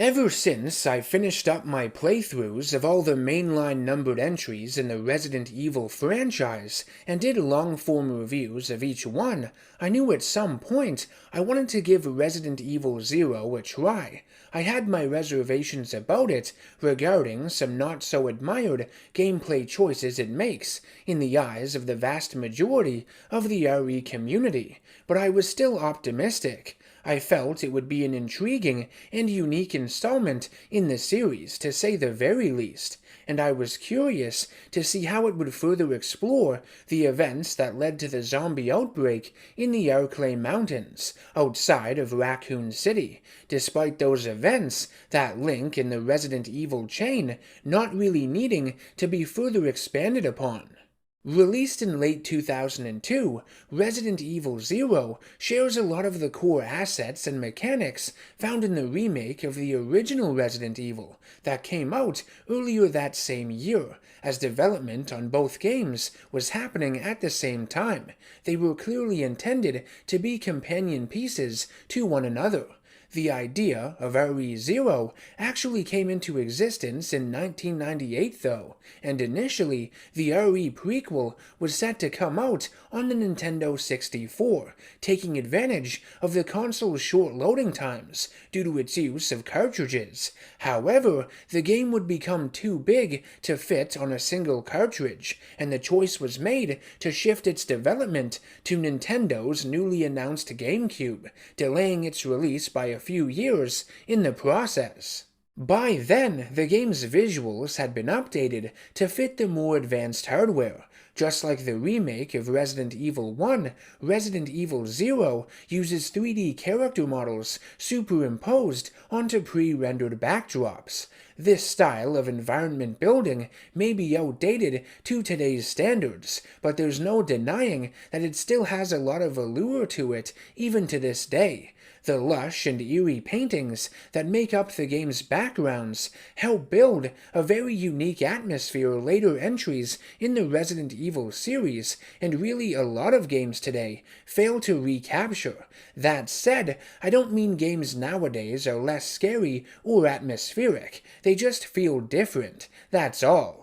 Ever since I finished up my playthroughs of all the mainline numbered entries in the Resident Evil franchise and did long-form reviews of each one, I knew at some point I wanted to give Resident Evil 0 a try. I had my reservations about it regarding some not-so-admired gameplay choices it makes in the eyes of the vast majority of the RE community, but I was still optimistic. I felt it would be an intriguing and unique installment in the series, to say the very least, and I was curious to see how it would further explore the events that led to the zombie outbreak in the Arklay Mountains, outside of Raccoon City, despite those events that link in the Resident Evil chain not really needing to be further expanded upon. Released in late 2002, Resident Evil 0 shares a lot of the core assets and mechanics found in the remake of the original Resident Evil that came out earlier that same year, as development on both games was happening at the same time. They were clearly intended to be companion pieces to one another. The idea of RE0 actually came into existence in 1998 though, and initially the RE prequel was set to come out on the Nintendo 64, taking advantage of the console's short loading times due to its use of cartridges. However, the game would become too big to fit on a single cartridge, and the choice was made to shift its development to Nintendo's newly announced GameCube, delaying its release by a few years in the process. By then, the game's visuals had been updated to fit the more advanced hardware. Just like the remake of Resident Evil 1, Resident Evil 0 uses 3D character models superimposed onto pre-rendered backdrops. This style of environment building may be outdated to today's standards, but there's no denying that it still has a lot of allure to it even to this day. The lush and eerie paintings that make up the game's backgrounds help build a very unique atmosphere later entries in the Resident Evil series, and really a lot of games today fail to recapture. That said, I don't mean games nowadays are less scary or atmospheric, they just feel different, that's all.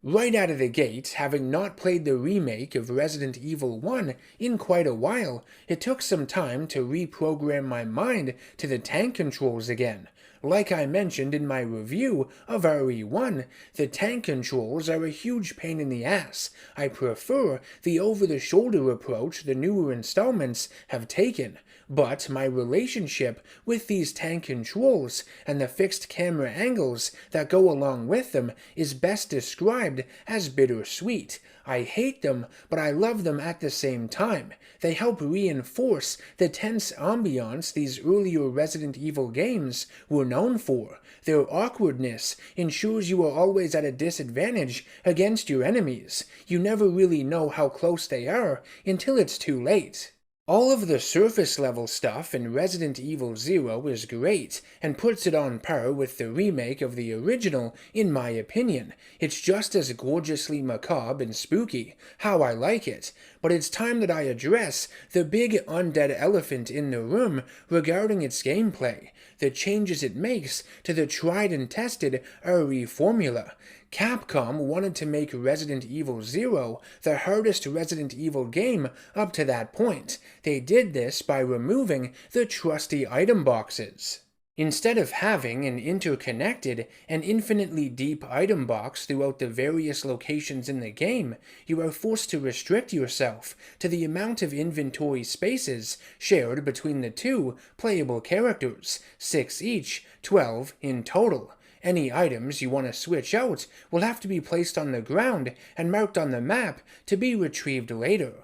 Right out of the gate, having not played the remake of Resident Evil 1 in quite a while, it took some time to reprogram my mind to the tank controls again. Like I mentioned in my review of RE1, the tank controls are a huge pain in the ass. I prefer the over-the-shoulder approach the newer installments have taken, but my relationship with these tank controls and the fixed camera angles that go along with them is best described as bittersweet. I hate them, but I love them at the same time. They help reinforce the tense ambiance these earlier Resident Evil games were known for. Their awkwardness ensures you are always at a disadvantage against your enemies. You never really know how close they are until it's too late. All of the surface level stuff in Resident Evil 0 is great, and puts it on par with the remake of the original in my opinion. It's just as gorgeously macabre and spooky, how I like it, but it's time that I address the big undead elephant in the room regarding its gameplay, the changes it makes to the tried and tested RE formula. Capcom wanted to make Resident Evil 0 the hardest Resident Evil game up to that point. They did this by removing the trusty item boxes. Instead of having an interconnected and infinitely deep item box throughout the various locations in the game, you are forced to restrict yourself to the amount of inventory spaces shared between the two playable characters, 6 each, 12 in total. Any items you want to switch out will have to be placed on the ground and marked on the map to be retrieved later.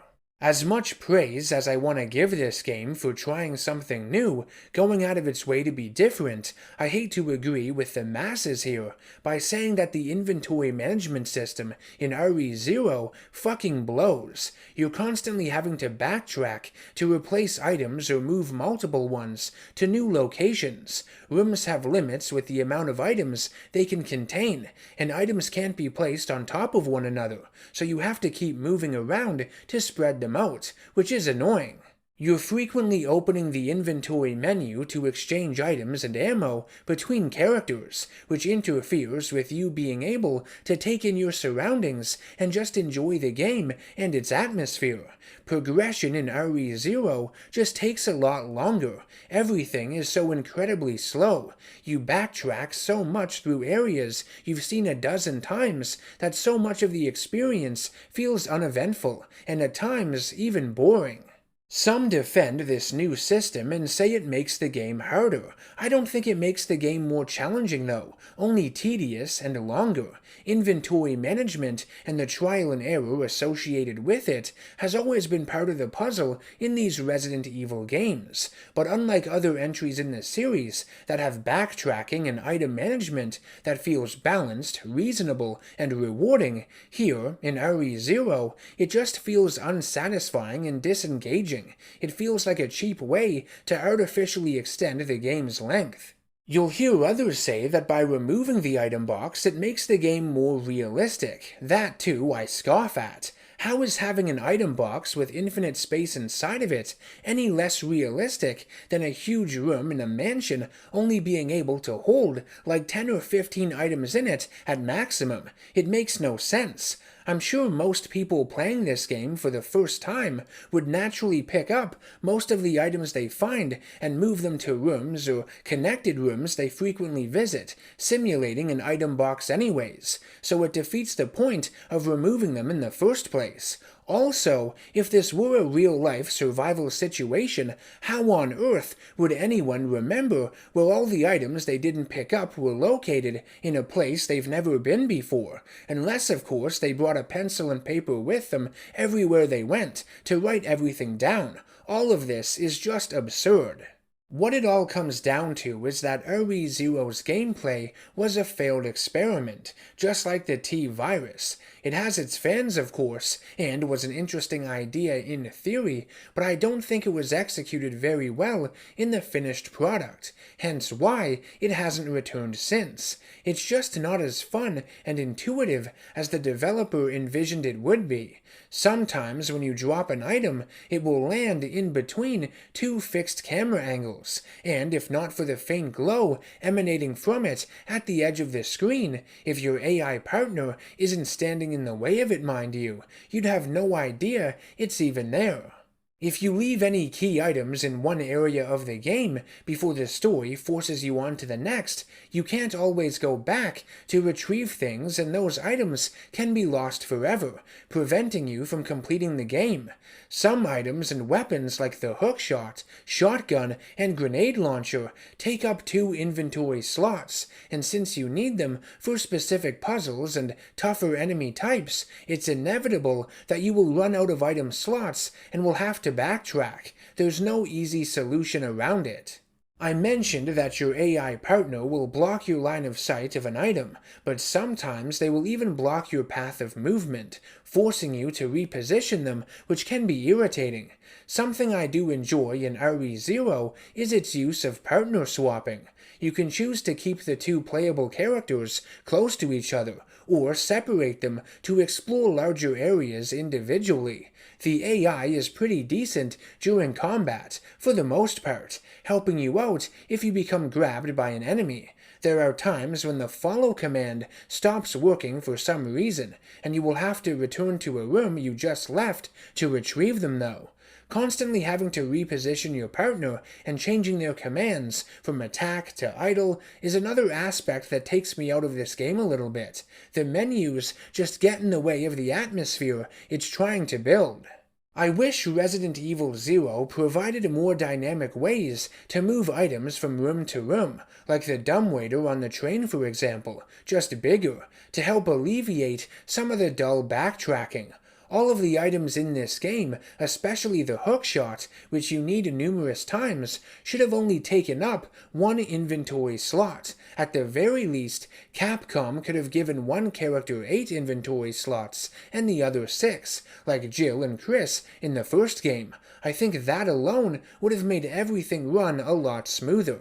As much praise as I want to give this game for trying something new, going out of its way to be different, I hate to agree with the masses here by saying that the inventory management system in RE0 fucking blows. You're constantly having to backtrack to replace items or move multiple ones to new locations. Rooms have limits with the amount of items they can contain, and items can't be placed on top of one another, so you have to keep moving around to spread them out, which is annoying. You're frequently opening the inventory menu to exchange items and ammo between characters, which interferes with you being able to take in your surroundings and just enjoy the game and its atmosphere. Progression in RE0 just takes a lot longer. Everything is so incredibly slow. You backtrack so much through areas you've seen a dozen times that so much of the experience feels uneventful and at times even boring. Some defend this new system and say it makes the game harder. I don't think it makes the game more challenging though, only tedious and longer. Inventory management and the trial and error associated with it has always been part of the puzzle in these Resident Evil games, but unlike other entries in the series that have backtracking and item management that feels balanced, reasonable, and rewarding, here, in RE0, it just feels unsatisfying and disengaging. It feels like a cheap way to artificially extend the game's length. You'll hear others say that by removing the item box it makes the game more realistic. That too I scoff at. How is having an item box with infinite space inside of it any less realistic than a huge room in a mansion only being able to hold like 10 or 15 items in it at maximum? It makes no sense. I'm sure most people playing this game for the first time would naturally pick up most of the items they find and move them to rooms or connected rooms they frequently visit, simulating an item box anyways, so it defeats the point of removing them in the first place. Also, if this were a real-life survival situation, how on earth would anyone remember where all the items they didn't pick up were located in a place they've never been before? Unless, of course, they brought a pencil and paper with them everywhere they went to write everything down. All of this is just absurd. What it all comes down to is that RE0's gameplay was a failed experiment, just like the T-Virus. It has its fans, of course, and was an interesting idea in theory, but I don't think it was executed very well in the finished product, hence why it hasn't returned since. It's just not as fun and intuitive as the developer envisioned it would be. Sometimes when you drop an item, it will land in between two fixed camera angles, and if not for the faint glow emanating from it at the edge of the screen, if your AI partner isn't standing in the way of it, mind you, you'd have no idea it's even there. If you leave any key items in one area of the game before the story forces you on to the next, you can't always go back to retrieve things, and those items can be lost forever, preventing you from completing the game. Some items and weapons like the hookshot, shotgun, and grenade launcher take up 2 inventory slots, and since you need them for specific puzzles and tougher enemy types, it's inevitable that you will run out of item slots and will have to backtrack. There's no easy solution around it. I mentioned that your AI partner will block your line of sight of an item, but sometimes they will even block your path of movement, forcing you to reposition them, which can be irritating. Something I do enjoy in RE0 is its use of partner swapping. You can choose to keep the 2 playable characters close to each other, or separate them to explore larger areas individually. The AI is pretty decent during combat, for the most part, helping you out if you become grabbed by an enemy. There are times when the follow command stops working for some reason, and you will have to return to a room you just left to retrieve them though. Constantly having to reposition your partner and changing their commands from attack to idle is another aspect that takes me out of this game a little bit. The menus just get in the way of the atmosphere it's trying to build. I wish Resident Evil 0 provided more dynamic ways to move items from room to room, like the dumbwaiter on the train for example, just bigger, to help alleviate some of the dull backtracking. All of the items in this game, especially the hookshot, which you need numerous times, should have only taken up 1 inventory slot. At the very least, Capcom could have given one character 8 inventory slots and the other 6, like Jill and Chris in the first game. I think that alone would have made everything run a lot smoother.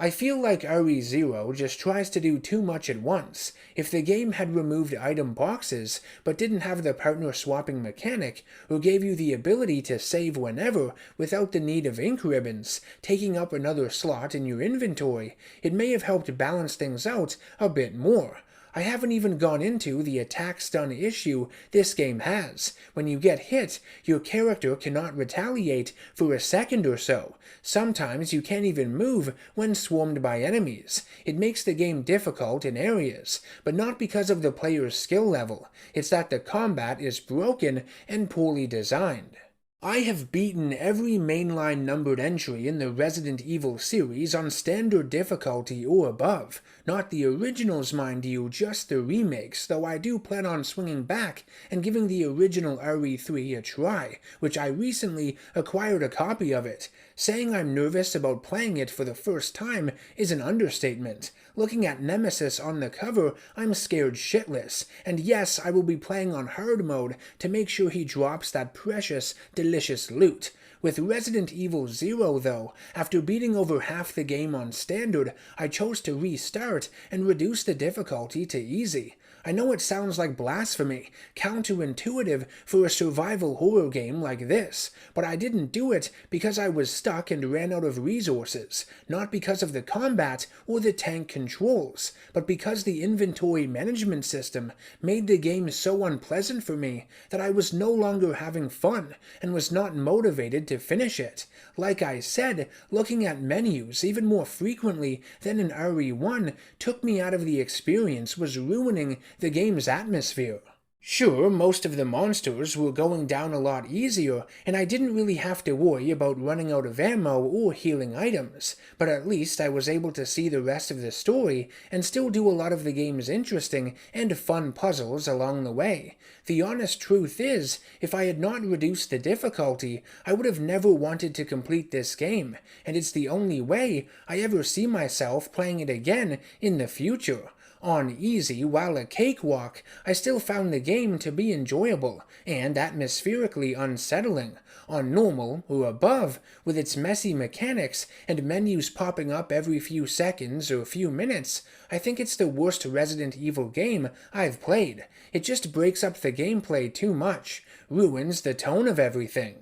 I feel like RE0 just tries to do too much at once. If the game had removed item boxes, but didn't have the partner swapping mechanic, or gave you the ability to save whenever without the need of ink ribbons, taking up another slot in your inventory, it may have helped balance things out a bit more. I haven't even gone into the attack stun issue this game has. When you get hit, your character cannot retaliate for a second or so. Sometimes you can't even move when swarmed by enemies. It makes the game difficult in areas, but not because of the player's skill level. It's that the combat is broken and poorly designed. I have beaten every mainline numbered entry in the Resident Evil series on standard difficulty or above. Not the originals, mind you, just the remakes, though I do plan on swinging back and giving the original RE3 a try, which I recently acquired a copy of it. Saying I'm nervous about playing it for the first time is an understatement. Looking at Nemesis on the cover, I'm scared shitless, and yes, I will be playing on hard mode to make sure he drops that precious, delicious loot. With Resident Evil 0, though, after beating over half the game on standard, I chose to restart and reduce the difficulty to easy. I know it sounds like blasphemy, counterintuitive for a survival horror game like this, but I didn't do it because I was stuck and ran out of resources, not because of the combat or the tank controls, but because the inventory management system made the game so unpleasant for me that I was no longer having fun and was not motivated to finish it. Like I said, looking at menus even more frequently than in RE1 took me out of the experience, was ruining the game's atmosphere. Sure, most of the monsters were going down a lot easier, and I didn't really have to worry about running out of ammo or healing items, but at least I was able to see the rest of the story and still do a lot of the game's interesting and fun puzzles along the way. The honest truth is, if I had not reduced the difficulty, I would have never wanted to complete this game, and it's the only way I ever see myself playing it again in the future. On easy, while a cakewalk, I still found the game to be enjoyable and atmospherically unsettling. On normal, or above, with its messy mechanics and menus popping up every few seconds or few minutes, I think it's the worst Resident Evil game I've played. It just breaks up the gameplay too much, ruins the tone of everything.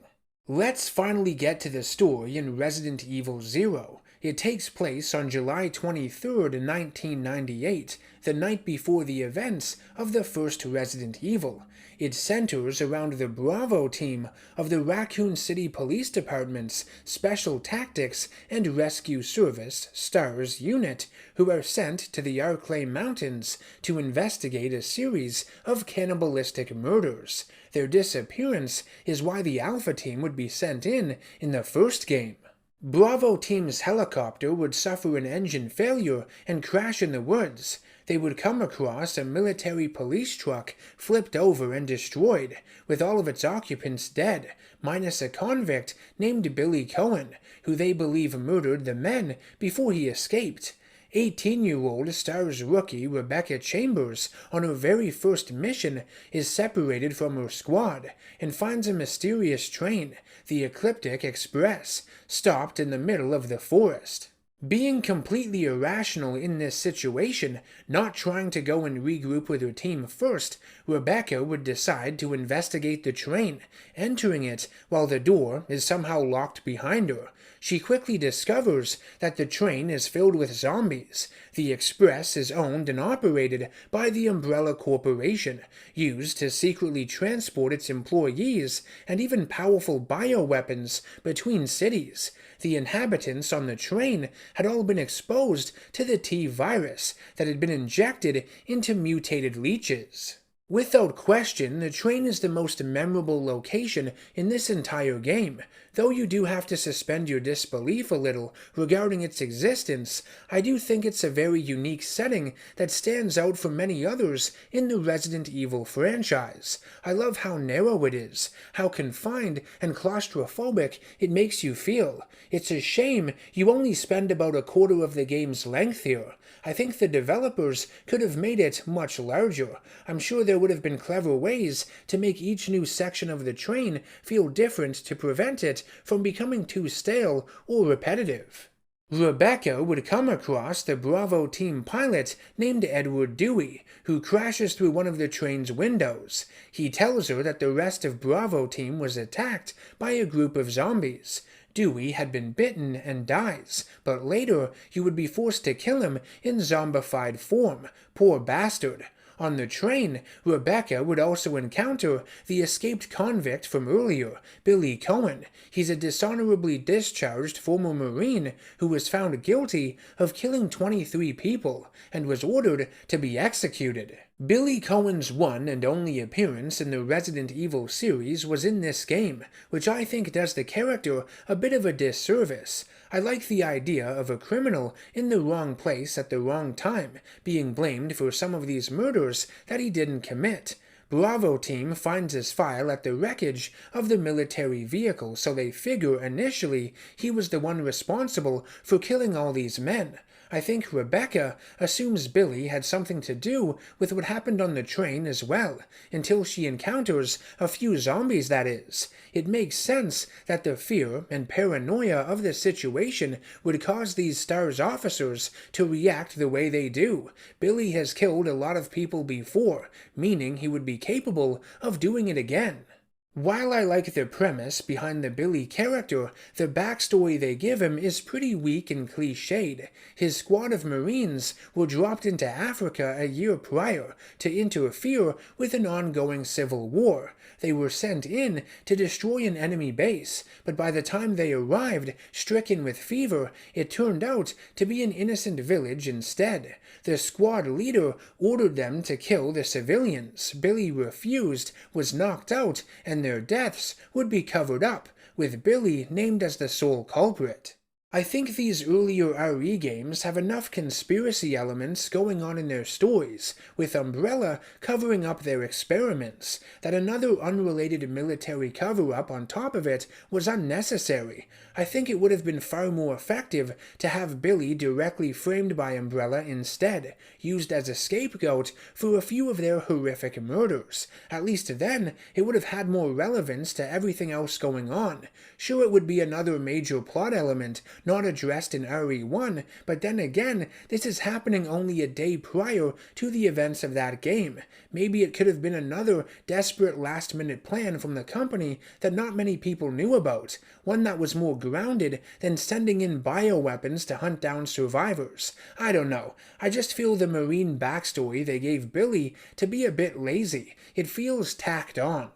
Let's finally get to the story in Resident Evil 0. It takes place on July 23rd, 1998, the night before the events of the first Resident Evil. It centers around the Bravo team of the Raccoon City Police Department's Special Tactics and Rescue Service STARS unit, who are sent to the Arklay Mountains to investigate a series of cannibalistic murders. Their disappearance is why the Alpha team would be sent in the first game. Bravo Team's helicopter would suffer an engine failure and crash in the woods. They would come across a military police truck flipped over and destroyed, with all of its occupants dead, minus a convict named Billy Cohen, who they believe murdered the men before he escaped. 18-year-old STARS rookie Rebecca Chambers, on her very first mission, is separated from her squad and finds a mysterious train, the Ecliptic Express, stopped in the middle of the forest. Being completely irrational in this situation, not trying to go and regroup with her team first, Rebecca would decide to investigate the train, entering it while the door is somehow locked behind her. She quickly discovers that the train is filled with zombies. The Express is owned and operated by the Umbrella Corporation, used to secretly transport its employees and even powerful bioweapons between cities. The inhabitants on the train had all been exposed to the T-virus that had been injected into mutated leeches. Without question, the train is the most memorable location in this entire game. Though you do have to suspend your disbelief a little regarding its existence, I do think it's a very unique setting that stands out from many others in the Resident Evil franchise. I love how narrow it is, how confined and claustrophobic it makes you feel. It's a shame you only spend about a quarter of the game's length here. I think the developers could have made it much larger. I'm sure there would have been clever ways to make each new section of the train feel different to prevent it from becoming too stale or repetitive. Rebecca would come across the Bravo team pilot named Edward Dewey, who crashes through one of the train's windows. He tells her that the rest of Bravo team was attacked by a group of zombies. Dewey had been bitten and dies, but later he would be forced to kill him in zombified form. Poor bastard. On the train, Rebecca would also encounter the escaped convict from earlier, Billy Cohen. He's a dishonorably discharged former Marine who was found guilty of killing 23 people and was ordered to be executed. Billy Cohen's one and only appearance in the Resident Evil series was in this game, which I think does the character a bit of a disservice. I like the idea of a criminal in the wrong place at the wrong time, being blamed for some of these murders that he didn't commit. Bravo team finds his file at the wreckage of the military vehicle, so they figure initially he was the one responsible for killing all these men. I think Rebecca assumes Billy had something to do with what happened on the train as well, until she encounters a few zombies, that is. It makes sense that the fear and paranoia of the situation would cause these STARS officers to react the way they do. Billy has killed a lot of people before, meaning he would be capable of doing it again. While I like the premise behind the Billy character, the backstory they give him is pretty weak and cliched. His squad of Marines were dropped into Africa a year prior to interfere with an ongoing civil war. They were sent in to destroy an enemy base, but by the time they arrived, stricken with fever, it turned out to be an innocent village instead. The squad leader ordered them to kill the civilians. Billy refused, was knocked out, and their deaths would be covered up, with Billy named as the sole culprit. I think these earlier RE games have enough conspiracy elements going on in their stories, with Umbrella covering up their experiments, that another unrelated military cover-up on top of it was unnecessary. I think it would have been far more effective to have Billy directly framed by Umbrella instead, used as a scapegoat for a few of their horrific murders. At least then, it would have had more relevance to everything else going on. Sure, it would be another major plot element, not addressed in RE1, but then again, this is happening only a day prior to the events of that game. Maybe it could have been another desperate last-minute plan from the company that not many people knew about, one that was more grounded than sending in bioweapons to hunt down survivors. I don't know, I just feel the Marine backstory they gave Billy to be a bit lazy. It feels tacked on.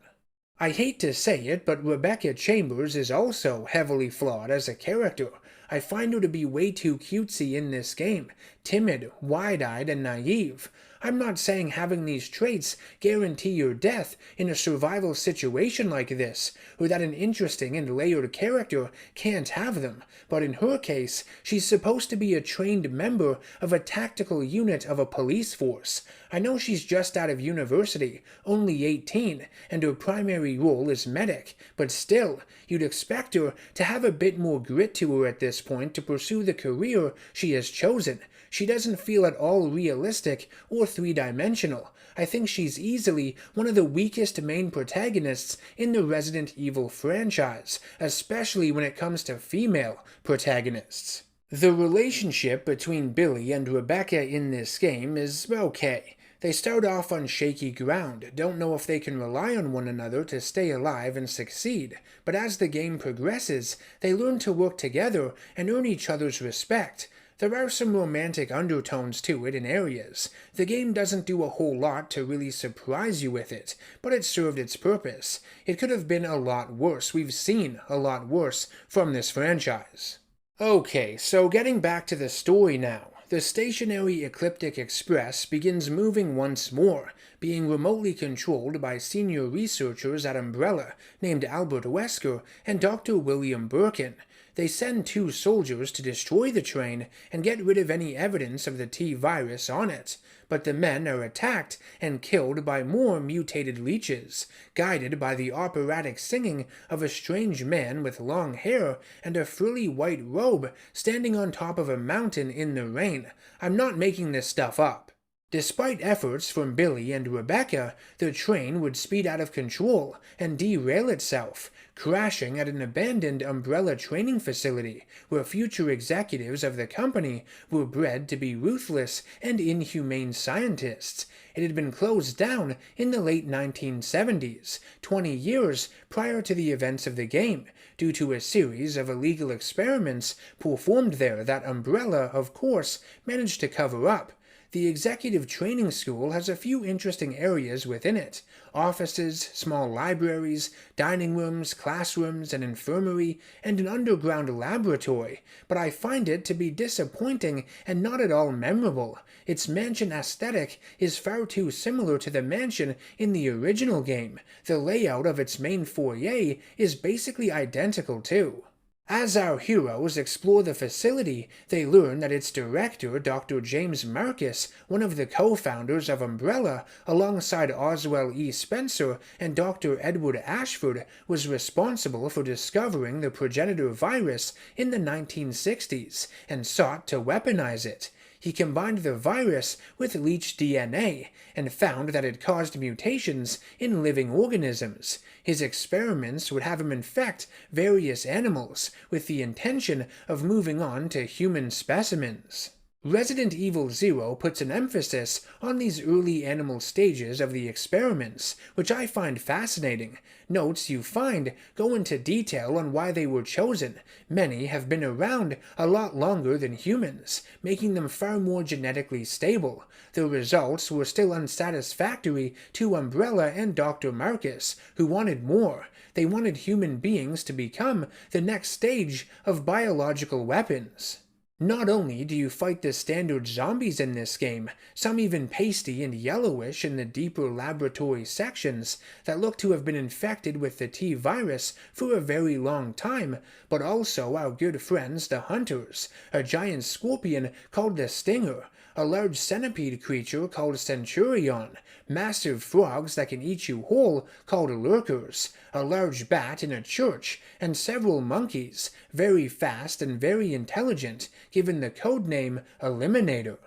I hate to say it, but Rebecca Chambers is also heavily flawed as a character. I find her to be way too cutesy in this game, timid, wide-eyed, and naive. I'm not saying having these traits guarantee your death in a survival situation like this, or that an interesting and layered character can't have them, but in her case, she's supposed to be a trained member of a tactical unit of a police force. I know she's just out of university, only 18, and her primary role is medic, but still, you'd expect her to have a bit more grit to her at this point to pursue the career she has chosen. She doesn't feel at all realistic or three-dimensional. I think she's easily one of the weakest main protagonists in the Resident Evil franchise, especially when it comes to female protagonists. The relationship between Billy and Rebecca in this game is okay. They start off on shaky ground, don't know if they can rely on one another to stay alive and succeed, but as the game progresses, they learn to work together and earn each other's respect. There are some romantic undertones to it in areas. The game doesn't do a whole lot to really surprise you with it, but it served its purpose. It could have been a lot worse. We've seen a lot worse from this franchise. Okay, so getting back to the story now. The stationary Ecliptic Express begins moving once more, being remotely controlled by senior researchers at Umbrella named Albert Wesker and Dr. William Birkin. They send 2 soldiers to destroy the train and get rid of any evidence of the T-virus on it, but the men are attacked and killed by more mutated leeches, guided by the operatic singing of a strange man with long hair and a frilly white robe standing on top of a mountain in the rain. I'm not making this stuff up. Despite efforts from Billy and Rebecca, the train would speed out of control and derail itself. crashing at an abandoned Umbrella training facility where future executives of the company were bred to be ruthless and inhumane scientists. It had been closed down in the late 1970s, 20 years prior to the events of the game, due to a series of illegal experiments performed there that Umbrella, of course, managed to cover up. The executive training school has a few interesting areas within it: offices, small libraries, dining rooms, classrooms, an infirmary, and an underground laboratory, but I find it to be disappointing and not at all memorable. Its mansion aesthetic is far too similar to the mansion in the original game. The layout of its main foyer is basically identical too. As our heroes explore the facility, they learn that its director, Dr. James Marcus, one of the co-founders of Umbrella, alongside Oswell E. Spencer and Dr. Edward Ashford, was responsible for discovering the progenitor virus in the 1960s and sought to weaponize it. He combined the virus with leech DNA and found that it caused mutations in living organisms. His experiments would have him infect various animals with the intention of moving on to human specimens. Resident Evil 0 puts an emphasis on these early animal stages of the experiments, which I find fascinating. Notes you find go into detail on why they were chosen. Many have been around a lot longer than humans, making them far more genetically stable. The results were still unsatisfactory to Umbrella and Dr. Marcus, who wanted more. They wanted human beings to become the next stage of biological weapons. Not only do you fight the standard zombies in this game, some even pasty and yellowish in the deeper laboratory sections that look to have been infected with the T-virus for a very long time, but also our good friends the Hunters, a giant scorpion called the Stinger, a large centipede creature called Centurion, massive frogs that can eat you whole called Lurkers, a large bat in a church, and several monkeys, very fast and very intelligent, given the codename Eliminator.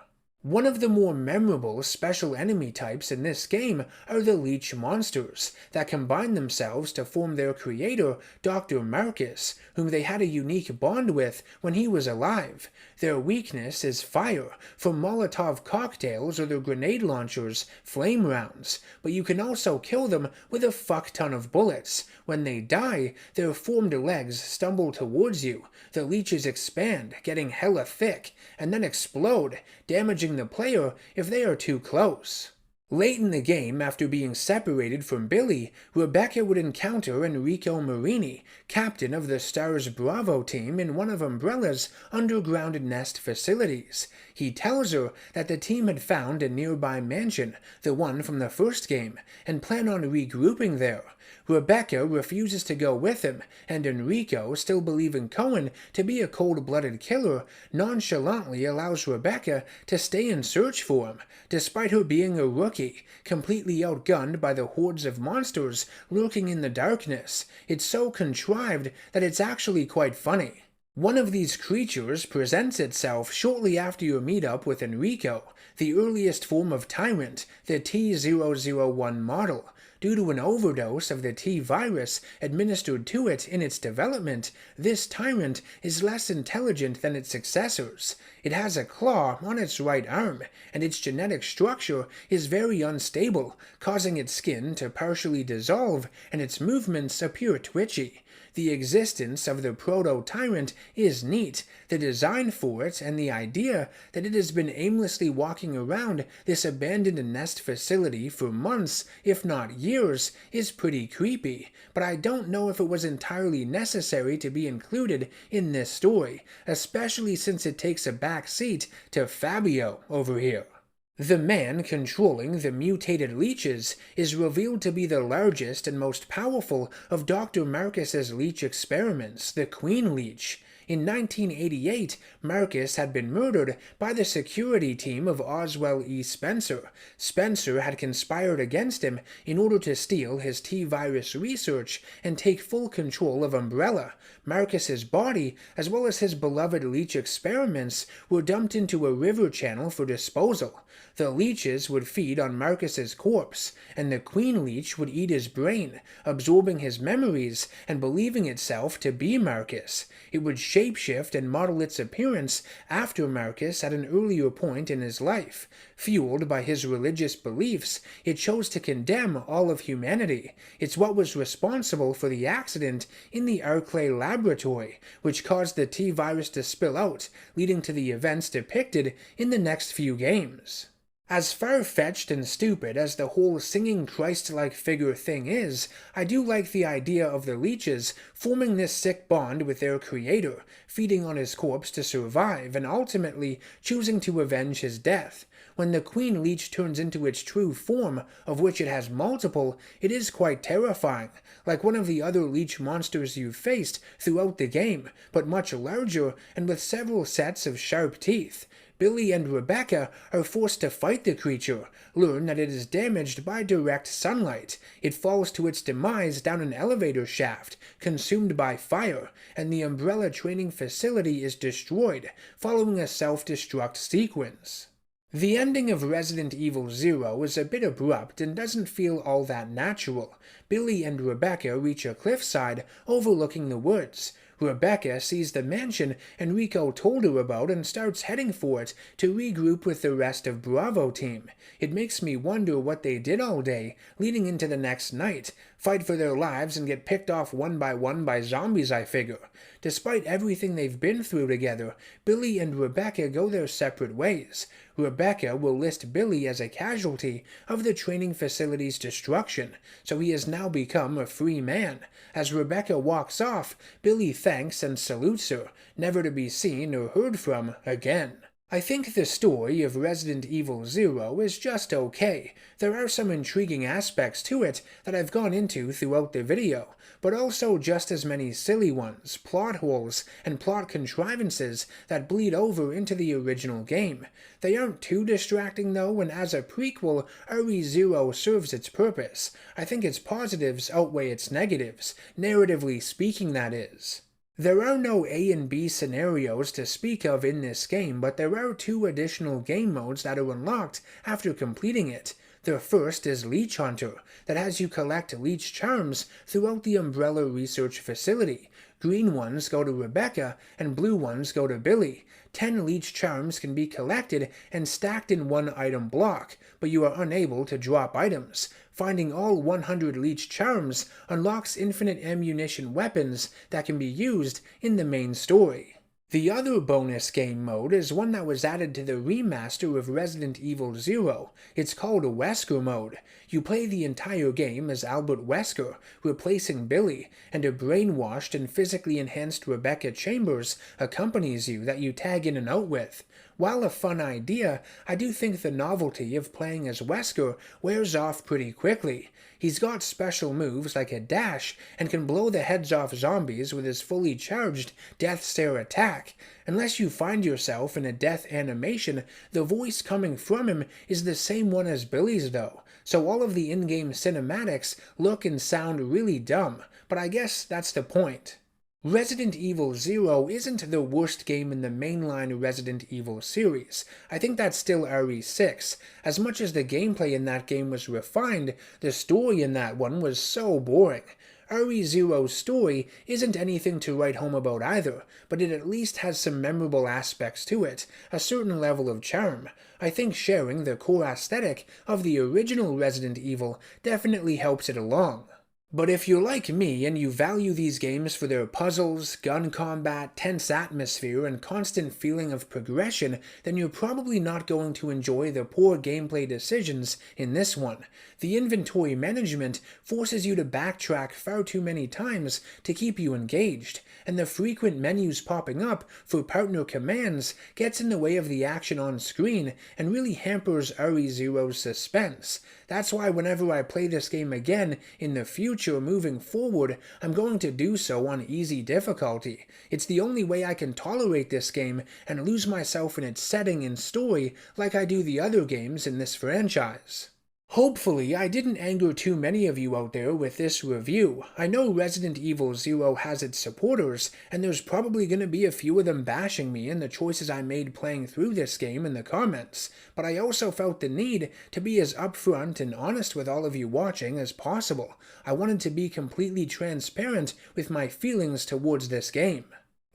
One of the more memorable special enemy types in this game are the leech monsters, that combine themselves to form their creator, Dr. Marcus, whom they had a unique bond with when he was alive. Their weakness is fire, from Molotov cocktails or their grenade launchers, flame rounds, but you can also kill them with a fuck ton of bullets. When they die, their formed legs stumble towards you, the leeches expand, getting hella thick, and then explode, damaging the player if they are too close. Late in the game, after being separated from Billy, Rebecca would encounter Enrico Marini, captain of the Stars Bravo team in one of Umbrella's underground nest facilities. He tells her that the team had found a nearby mansion, the one from the first game, and plan on regrouping there. Rebecca refuses to go with him, and Enrico, still believing Cohen to be a cold-blooded killer, nonchalantly allows Rebecca to stay and search for him, despite her being a rookie, completely outgunned by the hordes of monsters lurking in the darkness. It's so contrived that it's actually quite funny. One of these creatures presents itself shortly after your meetup with Enrico, the earliest form of Tyrant, the T-001 model. Due to an overdose of the T-virus administered to it in its development, this Tyrant is less intelligent than its successors. It has a claw on its right arm, and its genetic structure is very unstable, causing its skin to partially dissolve and its movements appear twitchy. The existence of the proto-tyrant is neat, the design for it and the idea that it has been aimlessly walking around this abandoned nest facility for months, if not years, is pretty creepy, but I don't know if it was entirely necessary to be included in this story, especially since it takes a back seat to Fabio over here. The man controlling the mutated leeches is revealed to be the largest and most powerful of Dr. Marcus's leech experiments, the Queen Leech. In 1988, Marcus had been murdered by the security team of Oswell E. Spencer. Spencer had conspired against him in order to steal his T-virus research and take full control of Umbrella. Marcus's body, as well as his beloved leech experiments, were dumped into a river channel for disposal. The leeches would feed on Marcus's corpse, and the queen leech would eat his brain, absorbing his memories and believing itself to be Marcus. It would shapeshift and model its appearance after Marcus at an earlier point in his life. Fueled by his religious beliefs, it chose to condemn all of humanity. It's what was responsible for the accident in the Arclay laboratory, which caused the T-virus to spill out, leading to the events depicted in the next few games. As far-fetched and stupid as the whole singing Christ-like figure thing is, I do like the idea of the leeches forming this sick bond with their creator, feeding on his corpse to survive, and ultimately choosing to avenge his death. When the queen leech turns into its true form, of which it has multiple, it is quite terrifying, like one of the other leech monsters you've faced throughout the game, but much larger and with several sets of sharp teeth. Billy and Rebecca are forced to fight the creature, learn that it is damaged by direct sunlight. It falls to its demise down an elevator shaft, consumed by fire, and the Umbrella training facility is destroyed, following a self-destruct sequence. The ending of Resident Evil 0 is a bit abrupt and doesn't feel all that natural. Billy and Rebecca reach a cliffside overlooking the woods. Rebecca sees the mansion Enrico told her about and starts heading for it to regroup with the rest of Bravo team. It makes me wonder what they did all day, leading into the next night. Fight for their lives and get picked off one by zombies, I figure. Despite everything they've been through together, Billy and Rebecca go their separate ways. Rebecca will list Billy as a casualty of the training facility's destruction, so he has now become a free man. As Rebecca walks off, Billy thanks and salutes her, never to be seen or heard from again. I think the story of Resident Evil 0 is just okay. There are some intriguing aspects to it that I've gone into throughout the video, but also just as many silly ones, plot holes, and plot contrivances that bleed over into the original game. They aren't too distracting though, and as a prequel, RE0 serves its purpose. I think its positives outweigh its negatives, narratively speaking that is. There are no A and B scenarios to speak of in this game, but there are 2 additional game modes that are unlocked after completing it. The first is Leech Hunter, that has you collect leech charms throughout the Umbrella Research Facility. Green ones go to Rebecca, and blue ones go to Billy. 10 leech charms can be collected and stacked in one item block, but you are unable to drop items. Finding all 100 leech charms unlocks infinite ammunition weapons that can be used in the main story. The other bonus game mode is one that was added to the remaster of Resident Evil 0. It's called Wesker mode. You play the entire game as Albert Wesker, replacing Billy, and a brainwashed and physically enhanced Rebecca Chambers accompanies you that you tag in and out with. While a fun idea, I do think the novelty of playing as Wesker wears off pretty quickly. He's got special moves like a dash and can blow the heads off zombies with his fully charged Death Stare attack. Unless you find yourself in a death animation, the voice coming from him is the same one as Billy's though, so all of the in-game cinematics look and sound really dumb, but I guess that's the point. Resident Evil 0 isn't the worst game in the mainline Resident Evil series. I think that's still RE6. As much as the gameplay in that game was refined, the story in that one was so boring. RE0's story isn't anything to write home about either, but it at least has some memorable aspects to it, a certain level of charm. I think sharing the core aesthetic of the original Resident Evil definitely helps it along. But if you're like me and you value these games for their puzzles, gun combat, tense atmosphere, and constant feeling of progression, then you're probably not going to enjoy the poor gameplay decisions in this one. The inventory management forces you to backtrack far too many times to keep you engaged, and the frequent menus popping up for partner commands gets in the way of the action on screen and really hampers RE0's suspense. That's why whenever I play this game again in the future, future moving forward, I'm going to do so on easy difficulty. It's the only way I can tolerate this game and lose myself in its setting and story like I do the other games in this franchise. Hopefully, I didn't anger too many of you out there with this review. I know Resident Evil Zero has its supporters, and there's probably going to be a few of them bashing me and the choices I made playing through this game in the comments, but I also felt the need to be as upfront and honest with all of you watching as possible. I wanted to be completely transparent with my feelings towards this game.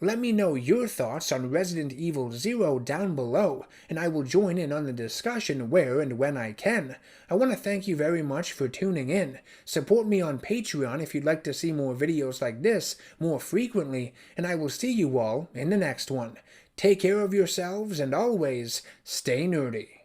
Let me know your thoughts on Resident Evil Zero down below, and I will join in on the discussion where and when I can. I want to thank you very much for tuning in. Support me on Patreon if you'd like to see more videos like this more frequently, and I will see you all in the next one. Take care of yourselves and always stay nerdy.